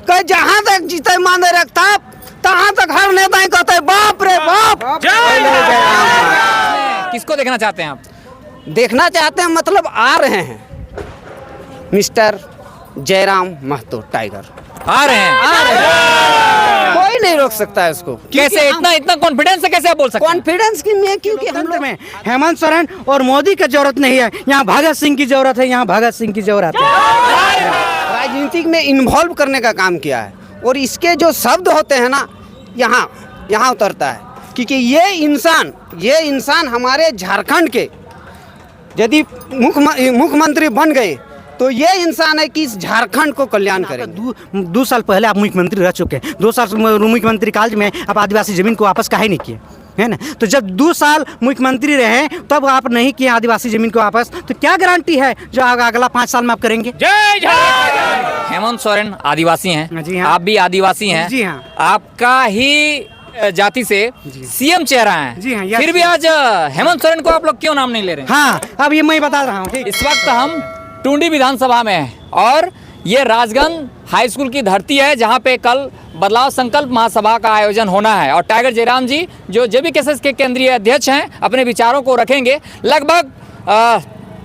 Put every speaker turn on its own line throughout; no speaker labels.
कहीं जहाँ तक जीते माने रखता तहाँ तक हर नेता ही कहते बाप रे बाप।
किसको देखना चाहते हैं आप?
देखना चाहते हैं मतलब आ रहे हैं मिस्टर जयराम महतो टाइगर
आ रहे हैं।
कोई नहीं रोक सकता है उसको।
कैसे इतना कॉन्फिडेंस से कैसे आप बोल सकते हैं?
कॉन्फिडेंस की में क्योंकि हम लोग
में हेमंत सोरेन और मोदी की जरूरत नहीं है, यहाँ भगत सिंह की जरूरत है, यहाँ भगत सिंह की जरूरत है।
राजनीतिक में इन्वॉल्व करने का काम किया है और इसके जो शब्द होते हैं ना यहाँ उतरता है क्योंकि ये इंसान हमारे झारखंड के यदि मुख्यमंत्री बन गए तो ये इंसान है कि इस झारखंड को कल्याण करेंगे।
2 साल पहले आप मुख्यमंत्री रह चुके हैं, 2 साल मुख्यमंत्री काल में आप आदिवासी जमीन को वापस काहे नहीं किए, है ना? तो जब 2 साल मुख्यमंत्री रहे तब आप नहीं किए आदिवासी जमीन को वापस, तो क्या गारंटी है जो अगला 5 साल में आप करेंगे?
हेमंत सोरेन आदिवासी हैं,
जी हाँ।
आप भी आदिवासी हैं,
जी हाँ।
आपका ही जाति से सीएम चेहरा है,
जी हाँ,
फिर भी आज हेमंत सोरेन को आप लोग क्यों नाम नहीं ले रहे हैं?
हाँ, अब ये मैं बता रहा हूँ। ठीक,
इस वक्त हम टुंडी विधानसभा में हैं और ये राजगंज हाई स्कूल की धरती है जहां पे कल बदलाव संकल्प महासभा का आयोजन होना है और टाइगर जयराम जी जो जेबीकेएसएस के केंद्रीय अध्यक्ष हैं अपने विचारों को रखेंगे। लगभग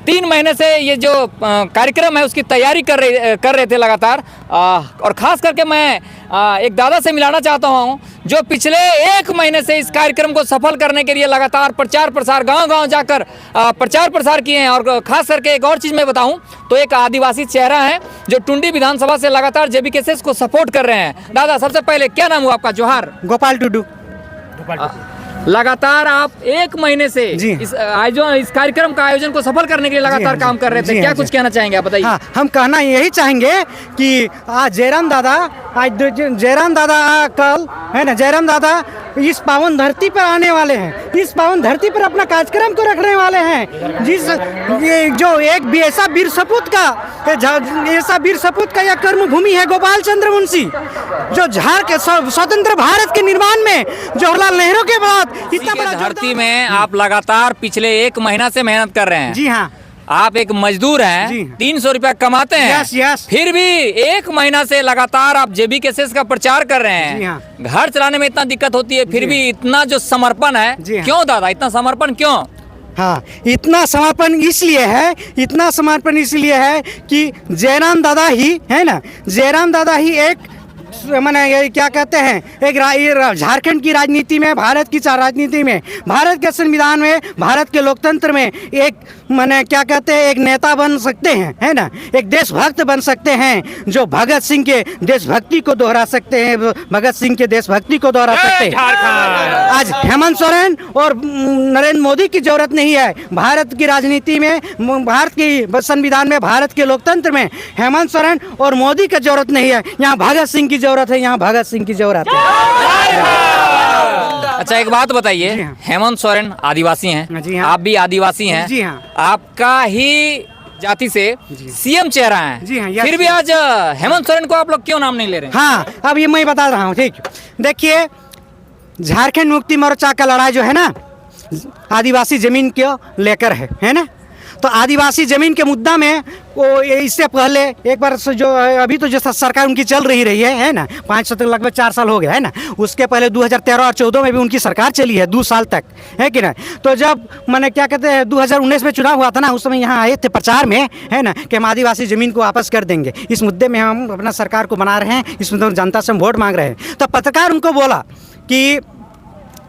3 महीने से ये जो कार्यक्रम है उसकी तैयारी कर रहे थे लगातार, और ख़ास करके मैं एक दादा से मिलाना चाहता हूँ जो पिछले 1 महीने से इस कार्यक्रम को सफल करने के लिए लगातार प्रचार प्रसार गांव-गांव जाकर प्रचार प्रसार किए हैं। और ख़ास करके एक और चीज़ मैं बताऊं तो एक आदिवासी चेहरा है जो टुंडी विधानसभा से लगातार जेबीकेएसएस को सपोर्ट कर रहे हैं। दादा, सबसे पहले क्या नाम हुआ आपका? जोहार।
गोपाल टुडू।
लगातार आप 1 महीने से
जी
इस कार्यक्रम का आयोजन को सफल करने के लिए लगातार काम कर रहे थे, क्या कुछ कहना चाहेंगे आप? बताइए।
हाँ, हम कहना यही चाहेंगे कि आज जयराम दादा कल, है ना, जयराम दादा इस पावन धरती पर आने वाले हैं, इस पावन धरती पर अपना कार्यक्रम को रखने वाले हैं। ये जो एक भी ऐसा वीर सपूत का यह कर्म भूमि है गोपाल चंद्र मुंशी, जो स्वतंत्र भारत के निर्माण में जवाहरलाल नेहरू के बाद इतना बड़ा
धरती में आप लगातार पिछले 1 महीना से मेहनत कर रहे हैं।
जी हाँ,
आप एक मजदूर हैं, 300 रुपया कमाते हैं,
यस।
फिर भी 1 महीना से लगातार आप जेबीकेएसएस का प्रचार कर रहे हैं।
जी हाँ।
घर चलाने में इतना दिक्कत होती है, फिर भी इतना जो समर्पण है, क्यों दादा, इतना समर्पण क्यों?
हाँ, इतना समर्पण इसलिए है कि जयराम दादा ही, है ना, जयराम दादा ही एक मैंने क्या कहते हैं, एक झारखंड की राजनीति में, भारत की राजनीति में, भारत के संविधान में, भारत के लोकतंत्र में एक मैंने क्या कहते हैं, एक नेता बन सकते हैं, है ना, एक देशभक्त बन सकते हैं जो भगत सिंह के देशभक्ति को दोहरा सकते हैं, आज हेमंत सोरेन और नरेंद्र मोदी की जरूरत नहीं है भारत की राजनीति में, भारत के संविधान में, भारत के लोकतंत्र में हेमंत सोरेन और मोदी की जरूरत नहीं है, यहाँ भगत सिंह की जरूरत है, यहाँ भगत सिंह की जरूरत है।
अच्छा, एक बात बताइए, हेमंत सोरेन आदिवासी हैं,
जी हाँ।
आप भी आदिवासी हैं,
जी हाँ।
आपका ही जाति से सीएम चेहरा है,
जी हाँ,
फिर भी आज हेमंत सोरेन को आप लोग क्यों नाम नहीं ले रहे?
हाँ, अब ये मैं बता रहा हूँ। ठीक, देखिए, झारखंड मुक्ति मोर्चा का लड़ाई जो है ना आदिवासी जमीन को लेकर है ना, तो आदिवासी जमीन के मुद्दा में वो इससे पहले एक बार जो अभी तो जो सरकार उनकी चल रही है ना, 5 तक लगभग 4 साल हो गया है ना, उसके पहले 2013 और 2014 में भी उनकी सरकार चली है 2 साल तक, है कि ना। तो जब मैंने क्या कहते हैं 2019 में चुनाव हुआ था ना, उस समय यहाँ आए थे प्रचार में, है ना, कि हम आदिवासी ज़मीन को वापस कर देंगे, इस मुद्दे में हम अपना सरकार को बना रहे हैं, इस मुद्दे में जनता से हम वोट मांग रहे हैं। तो पत्रकार उनको बोला कि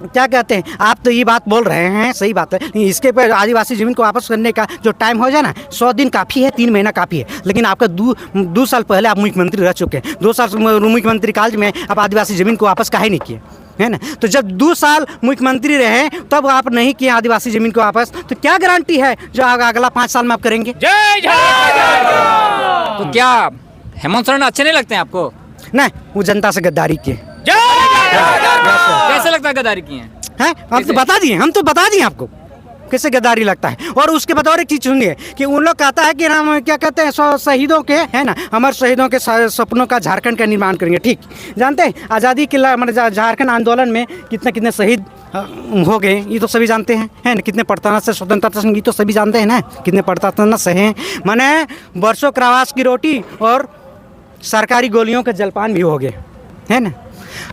क्या कहते हैं, आप तो ये बात बोल रहे हैं, सही बात है, लेकिन इसके पर आदिवासी ज़मीन को वापस करने का जो टाइम हो जाए ना, 100 दिन काफ़ी है, 3 महीना काफ़ी है, लेकिन आपका 2 साल पहले आप मुख्यमंत्री रह चुके हैं, 2 साल मुख्यमंत्री काल में आप आदिवासी ज़मीन को वापस काहे नहीं किए, है ना? तो जब 2 साल मुख्यमंत्री रहे तब आप नहीं किए आदिवासी ज़मीन को वापस, तो क्या गारंटी है जो अगला 5 साल में आप करेंगे?
तो क्या हेमंत सोरेन अच्छे नहीं लगते हैं आपको?
नहीं, वो जनता से गद्दारी किए।
कैसे लगता है गद्दारी किए हैं?
हम तो बता दिए आपको कैसे गद्दारी लगता है। और उसके बाद और एक चीज़ सुनिए कि उन लोग कहता है कि हम क्या कहते हैं, शहीदों के, है ना, अमर शहीदों के सपनों का झारखंड का निर्माण करेंगे। ठीक, जानते हैं आज़ादी के मतलब झारखंड आंदोलन में कितने शहीद हो गए, ये तो सभी जानते हैं, है ना, कितने पड़ताना से स्वतंत्रता संगीत तो सभी जानते हैं ना, कितने पड़ताना सहे, माने वर्षों कारावास की रोटी और सरकारी गोलियों का जलपान भी हो गए, है ना।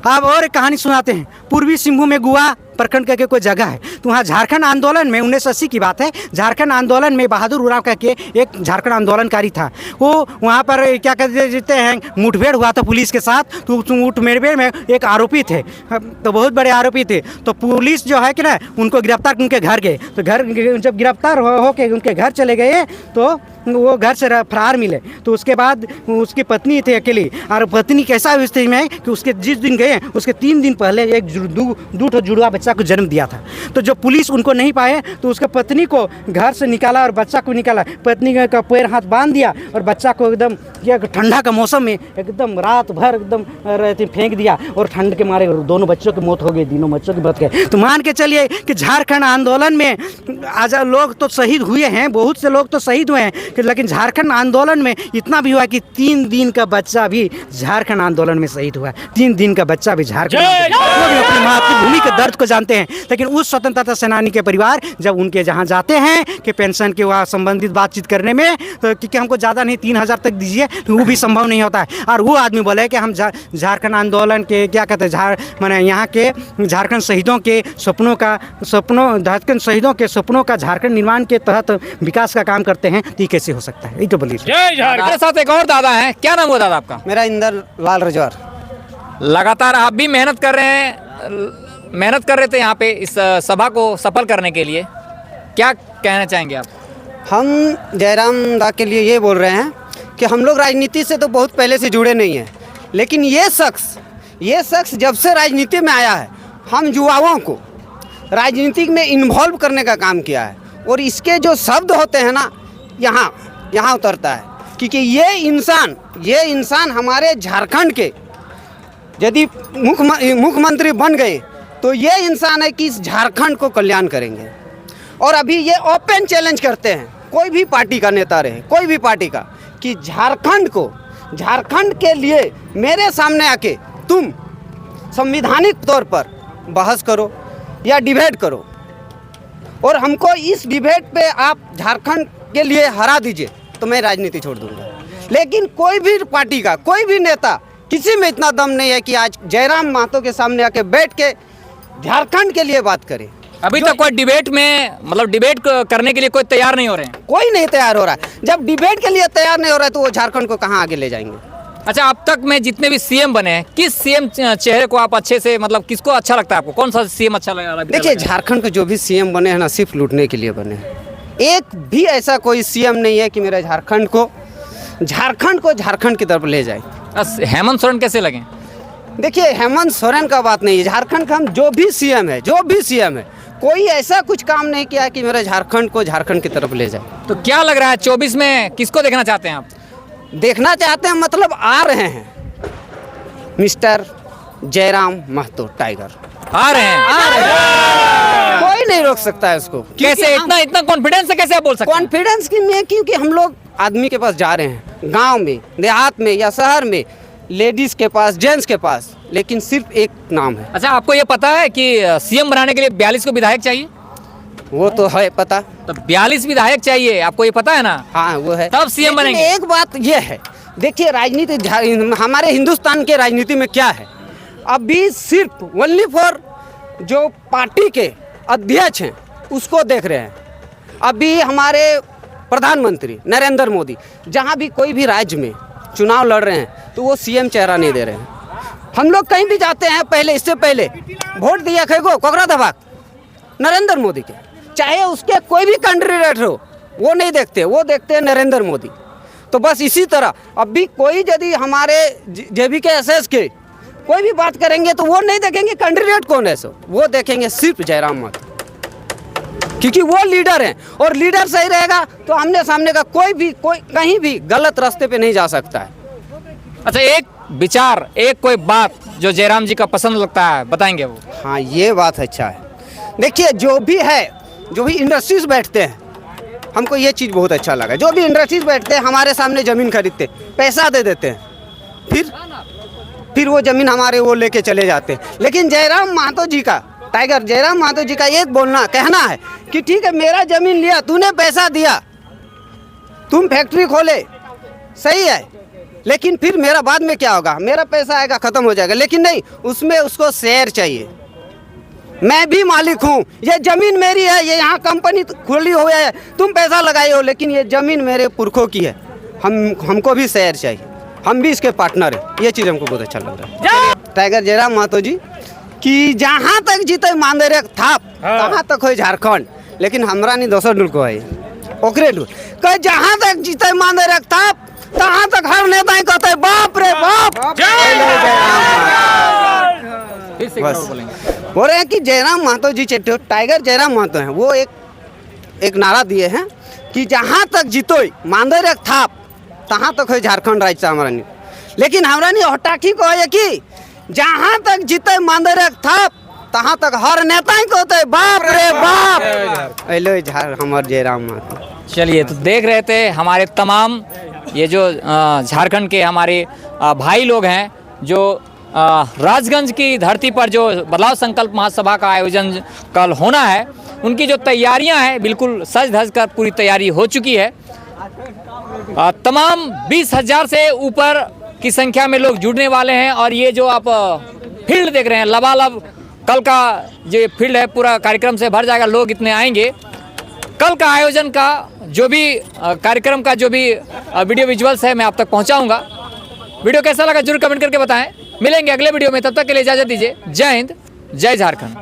अब और एक कहानी सुनाते हैं। पूर्वी सिंहभूम में गुआ प्रखंड करके कोई जगह है, तो वहाँ झारखंड आंदोलन में 1980 की बात है, झारखंड आंदोलन में बहादुर उरांव करके एक झारखंड आंदोलनकारी था। वो वहाँ पर क्या कहते हैं, मुठभेड़ हुआ था पुलिस के साथ। तो उस मुठभेड़ में एक आरोपी थे, तो बहुत बड़े आरोपी थे। तो पुलिस जो है कि ना, उनको गिरफ्तार उनके घर गए। तो घर जब गिरफ्तार हो के उनके घर चले गए तो वो घर से फरार मिले। तो उसके बाद उसकी पत्नी थी अकेली, और पत्नी कैसा स्थिति में है कि उसके जिस दिन गए उसके 3 दिन पहले एक दो जुड़वा बच्चा को जन्म दिया था। तो जब पुलिस उनको नहीं पाए तो उसके पत्नी को घर से निकाला और बच्चा को निकाला। पत्नी का पैर हाथ बांध दिया और बच्चा को एकदम ठंडा का मौसम में एकदम रात भर एकदम फेंक दिया, और ठंड के मारे दोनों बच्चों की मौत हो गई, तीनों बच्चों की मौत गए। तो मान के चलिए कि झारखंड आंदोलन में आज लोग तो शहीद हुए हैं, बहुत से लोग तो शहीद हुए हैं, लेकिन झारखंड आंदोलन में इतना भी हुआ कि 3 दिन का बच्चा भी झारखंड आंदोलन में शहीद हुआ। 3 दिन का बच्चा भी झारखंड, वो भी अपनी मातृभूमि के दर्द को जानते हैं। लेकिन उस स्वतंत्रता सेनानी के परिवार जब उनके जहाँ जाते हैं कि पेंशन के वहाँ संबंधित बातचीत करने में, तो क्योंकि हमको ज़्यादा नहीं 3000 तक दीजिए, तो वो भी संभव नहीं होता है। और वो आदमी बोले कि हम झारखंड आंदोलन के क्या कहते हैं, माने यहाँ के झारखंड शहीदों के झारखंड शहीदों के सपनों का झारखंड निर्माण के तहत विकास का काम करते हैं। तो ये कैसे हो सकता है? ये तो बोलिए।
हमारे साथ एक और दादा हैं, क्या नाम हुआ दादा आपका?
मेरा इंदर लाल रजवार।
लगातार आप भी मेहनत कर रहे थे यहाँ पे इस सभा को सफल करने के लिए, क्या कहना चाहेंगे आप?
हम जयराम दा के लिए ये बोल रहे हैं कि हम लोग राजनीति से तो बहुत पहले से जुड़े नहीं हैं, लेकिन ये शख्स जब से राजनीति में आया है, हम युवाओं को राजनीति में इन्वॉल्व करने का काम किया है। और इसके जो शब्द होते हैं ना, यहाँ उतरता है, क्योंकि ये इंसान हमारे झारखंड के यदि मुख्यमंत्री बन गए तो ये इंसान है कि इस झारखंड को कल्याण करेंगे। और अभी ये ओपन चैलेंज करते हैं, कोई भी पार्टी का नेता रहे, कोई भी पार्टी का, कि झारखंड के लिए मेरे सामने आके तुम संवैधानिक तौर पर बहस करो या डिबेट करो, और हमको इस डिबेट पे आप झारखंड के लिए हरा दीजिए तो मैं राजनीति छोड़ दूंगा। लेकिन कोई भी पार्टी का कोई भी नेता, किसी में इतना दम नहीं है कि आज जयराम महतो के सामने आके बैठ के झारखंड के लिए बात करे।
अभी तक कोई डिबेट करने के लिए कोई तैयार नहीं हो रहे हैं?
कोई नहीं तैयार हो रहा है। जब डिबेट के लिए तैयार नहीं हो रहा है तो वो झारखंड को कहाँ आगे ले जाएंगे?
अच्छा, अब तक में जितने भी सीएम बने हैं, किस सीएम चेहरे को आप अच्छे से, मतलब किसको अच्छा लगता है आपको? कौन सा सीएम अच्छा लगा?
देखिए, झारखंड के जो भी सीएम बने हैं ना, सिर्फ लूटने के लिए बने हैं। एक भी ऐसा कोई सीएम नहीं है कि मेरा झारखंड को झारखंड की तरफ ले जाए।
हेमंत सोरेन कैसे लगे?
देखिए, हेमंत सोरेन का बात नहीं है। झारखंड का हम जो भी सीएम है, कोई ऐसा कुछ काम नहीं किया कि मेरा झारखंड को झारखंड की तरफ ले जाए।
तो क्या लग रहा है 24 में किसको देखना चाहते हैं आप?
देखना चाहते हैं मतलब आ रहे हैं मिस्टर जयराम महतो टाइगर
आ रहे हैं।
कोई नहीं रोक सकता है उसको।
कैसे इतना कॉन्फिडेंस से कैसे आप बोल सकते हैं?
कॉन्फिडेंस की नहीं, क्योंकि हम लोग आदमी के पास जा रहे हैं, गांव में, देहात में या शहर में, लेडीज के पास, जेंट्स के पास, लेकिन सिर्फ एक नाम है।
अच्छा, आपको ये पता है कि सीएम बनाने के लिए 42 को विधायक चाहिए?
वो तो है पता।
तो 42 विधायक चाहिए, आपको ये पता है ना?
हाँ, वो है,
तब सीएम बनेंगे।
एक बात ये है, देखिए, राजनीति हमारे हिंदुस्तान के राजनीति में क्या है, अभी सिर्फ ओनली फॉर जो पार्टी के अध्यक्ष हैं उसको देख रहे हैं। अभी हमारे प्रधानमंत्री नरेंद्र मोदी जहाँ भी कोई भी राज्य में चुनाव लड़ रहे हैं तो वो सीएम चेहरा नहीं दे रहे हैं। हम लोग कहीं भी जाते हैं, इससे पहले वोट दिया खेगो कोकरा दबाक नरेंद्र मोदी के, चाहे उसके कोई भी कैंडिडेट हो, वो नहीं देखते, वो देखते हैं नरेंद्र मोदी। तो बस इसी तरह अभी कोई यदि हमारे JBK के कोई भी बात करेंगे तो वो नहीं देखेंगे कैंडिडेट कौन है, सो वो देखेंगे सिर्फ जयराम महतो, क्योंकि वो लीडर हैं। और लीडर सही रहेगा तो आमने सामने का कोई कहीं भी गलत रास्ते पे नहीं जा सकता है।
अच्छा, एक विचार, एक कोई बात जो जयराम जी का पसंद लगता है, बताएंगे वो?
हाँ, ये बात अच्छा है। देखिए, जो भी इंडस्ट्रीज बैठते हैं, हमको ये चीज़ बहुत अच्छा लगा। जो भी इंडस्ट्रीज बैठते हैं, हमारे सामने ज़मीन खरीदते, पैसा दे देते हैं, फिर वो ज़मीन हमारे वो लेके चले जाते हैं। लेकिन जयराम महतो जी का एक कहना है कि ठीक है, मेरा ज़मीन लिया, तूने पैसा दिया, तुम फैक्ट्री खोले, सही है, लेकिन फिर मेरा बाद में क्या होगा, मेरा पैसा आएगा ख़त्म हो जाएगा। लेकिन नहीं, उसमें उसको शेयर चाहिए। मैं भी मालिक हूँ, ये ज़मीन मेरी है, ये यहाँ कंपनी खुली हुई है, तुम पैसा लगाए हो, लेकिन ये ज़मीन मेरे पुरखों की है, हमको भी शेयर चाहिए, हम भी इसके पार्टनर हैं। ये चीज़ हमको बहुत अच्छा लग रहा है। टाइगर जयराम महतो जी कि जहाँ तक जीते मांदे रे थाप तहाँ तक हो झारखंड, लेकिन हमरा नहीं दोसर डुल को है ओकरे डुल कहे जहाँ तक जीते मांदे रे थाप तहाँ तक हर नेता ही कहते बाप रे बाप। बस बोल रहे हैं कि जयराम महतो जी टाइगर जयराम महतो हैं, वो एक नारा दिए हैं कि जहाँ तक जीतो मांदे रे थाप तहाँ तक हो झारखंड राज्य हमारा नहीं, लेकिन हमरा नहीं हटाठी को है कि जहाँ तक जीते मांदे रे थाप तहाँ तक हर नेता ही कहते बाप रे बाप। हेलो हमार जयराम महतो।
चलिए, तो देख रहे थे हमारे तमाम ये जो झारखंड के हमारे भाई लोग हैं जो राजगंज की धरती पर जो बदलाव संकल्प महासभा का आयोजन कल होना है, उनकी जो तैयारियां हैं बिल्कुल सज धज कर पूरी तैयारी हो चुकी है। तमाम 20,000 से ऊपर की संख्या में लोग जुड़ने वाले हैं और ये जो आप फील्ड देख रहे हैं लबालब, कल का जो फील्ड है पूरा कार्यक्रम से भर जाएगा, लोग इतने आएंगे। कल का आयोजन का जो भी कार्यक्रम का जो भी वीडियो विजुअल्स है मैं आप तक पहुंचाऊंगा। वीडियो कैसा लगा जरूर कमेंट करके बताएं। मिलेंगे अगले वीडियो में, तब तक के लिए इजाज़त दीजिए। जय हिंद, जय झारखंड।